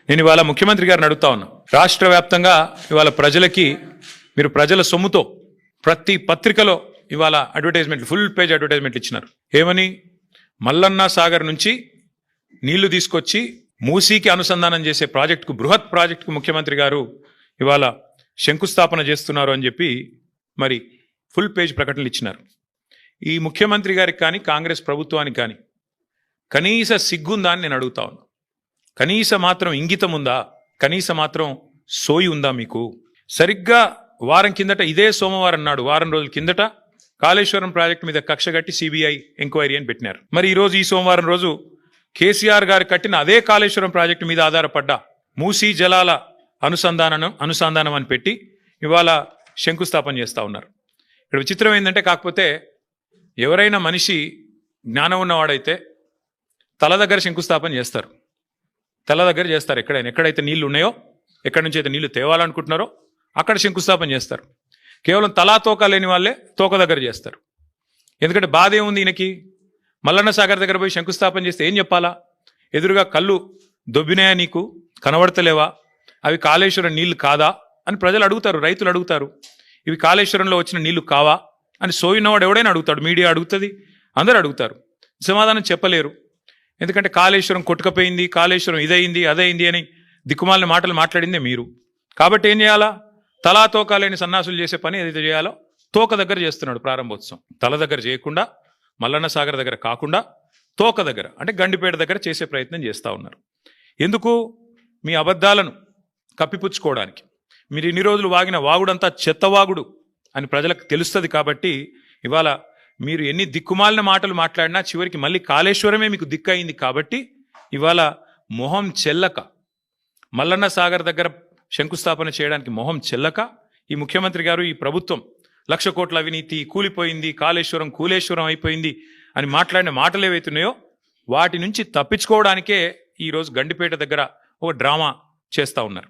నేను ఇవాళ ముఖ్యమంత్రి గారిని అడుగుతా ఉన్నా, రాష్ట్ర వ్యాప్తంగా ఇవాళ ప్రజలకి మీరు ప్రజల సొమ్ముతో ప్రతి పత్రికలో ఇవాళ అడ్వర్టైజ్మెంట్లు, ఫుల్ పేజ్ అడ్వర్టైజ్మెంట్లు ఇచ్చినారు. ఏమని? మల్లన్న సాగర్ నుంచి నీళ్లు తీసుకొచ్చి మూసీకి అనుసంధానం చేసే ప్రాజెక్టుకు, బృహత్ ప్రాజెక్టుకు ముఖ్యమంత్రి గారు ఇవాళ శంకుస్థాపన చేస్తున్నారు అని చెప్పి మరి ఫుల్ పేజ్ ప్రకటనలు ఇచ్చినారు. ఈ ముఖ్యమంత్రి గారికి కానీ కాంగ్రెస్ ప్రభుత్వానికి కానీ కనీస సిగ్గుందా అని నేను అడుగుతా ఉన్నా. కనీస మాత్రం ఇంగితం ఉందా? కనీస మాత్రం సోయి ఉందా మీకు? సరిగ్గా వారం కిందట, ఇదే సోమవారం నాడు, వారం రోజుల కిందట కాళేశ్వరం ప్రాజెక్టు మీద కక్ష కట్టి సిబిఐ ఎంక్వైరీ అని పెట్టినారు. మరి ఈరోజు ఈ సోమవారం రోజు కేసీఆర్ గారు కట్టిన అదే కాళేశ్వరం ప్రాజెక్టు మీద ఆధారపడ్డ మూసీ జలాల అనుసంధానం అని పెట్టి ఇవాళ శంకుస్థాపన చేస్తూ ఉన్నారు. ఇక్కడ విచిత్రం ఏంటంటే, కాకపోతే ఎవరైనా మనిషి జ్ఞానం ఉన్నవాడైతే తల దగ్గర శంకుస్థాపన చేస్తారు, తల దగ్గర చేస్తారు. ఎక్కడైతే నీళ్లు ఉన్నాయో, ఎక్కడి నుంచి అయితే నీళ్లు తేవాలనుకుంటున్నారో అక్కడ శంకుస్థాపన చేస్తారు. కేవలం తలా తోక లేని వాళ్ళే తోక దగ్గర చేస్తారు. ఎందుకంటే బాధ ఏముంది ఈయనకి? మల్లన్న సాగర్ దగ్గర పోయి శంకుస్థాపన చేస్తే ఏం చెప్పాలా? ఎదురుగా కళ్ళు దొబ్బినాయా, నీకు కనబడతలేవా, అవి కాళేశ్వరం నీళ్లు కాదా అని ప్రజలు అడుగుతారు, రైతులు అడుగుతారు. ఇవి కాళేశ్వరంలో వచ్చిన నీళ్లు కావా అని సోయినవాడు ఎవడైనా అడుగుతాడు, మీడియా అడుగుతుంది, అందరూ అడుగుతారు. సమాధానం చెప్పలేరు. ఎందుకంటే కాళేశ్వరం కొట్టుకపోయింది, కాళేశ్వరం ఇదయింది అదయింది అని దిక్కుమాలిన మాటలు మాట్లాడిందే మీరు. కాబట్టి ఏం చేయాలా? తలా తోక లేని సన్నాసులు చేసే పని ఏదైతే చేయాలో తోక దగ్గర చేస్తున్నాడు ప్రారంభోత్సవం. తల దగ్గర చేయకుండా, మల్లన్న సాగర్ దగ్గర కాకుండా తోక దగ్గర, అంటే గండిపేట దగ్గర చేసే ప్రయత్నం చేస్తూ ఉన్నారు. ఎందుకు? మీ అబద్ధాలను కప్పిపుచ్చుకోవడానికి. మీరు ఇన్ని రోజులు వాగిన వాగుడంతా చెత్తవాగుడు అని ప్రజలకు తెలుస్తుంది. కాబట్టి ఇవాళ మీరు ఎన్ని దిక్కుమాలిన మాటలు మాట్లాడినా చివరికి మళ్ళీ కాళేశ్వరమే మీకు దిక్కయింది. కాబట్టి ఇవాళ మొహం చెల్లక, మల్లన్న సాగర్ దగ్గర శంకుస్థాపన చేయడానికి మొహం చెల్లక ఈ ముఖ్యమంత్రి గారు, ఈ ప్రభుత్వం 1,00,000 కోట్ల అవినీతి, కూలిపోయింది, కాళేశ్వరం కూలేశ్వరం అయిపోయింది అని మాట్లాడిన మాటలు ఏవైతున్నాయో వాటి నుంచి తప్పించుకోవడానికే ఈరోజు గండిపేట దగ్గర ఒక డ్రామా చేస్తూ ఉన్నారు.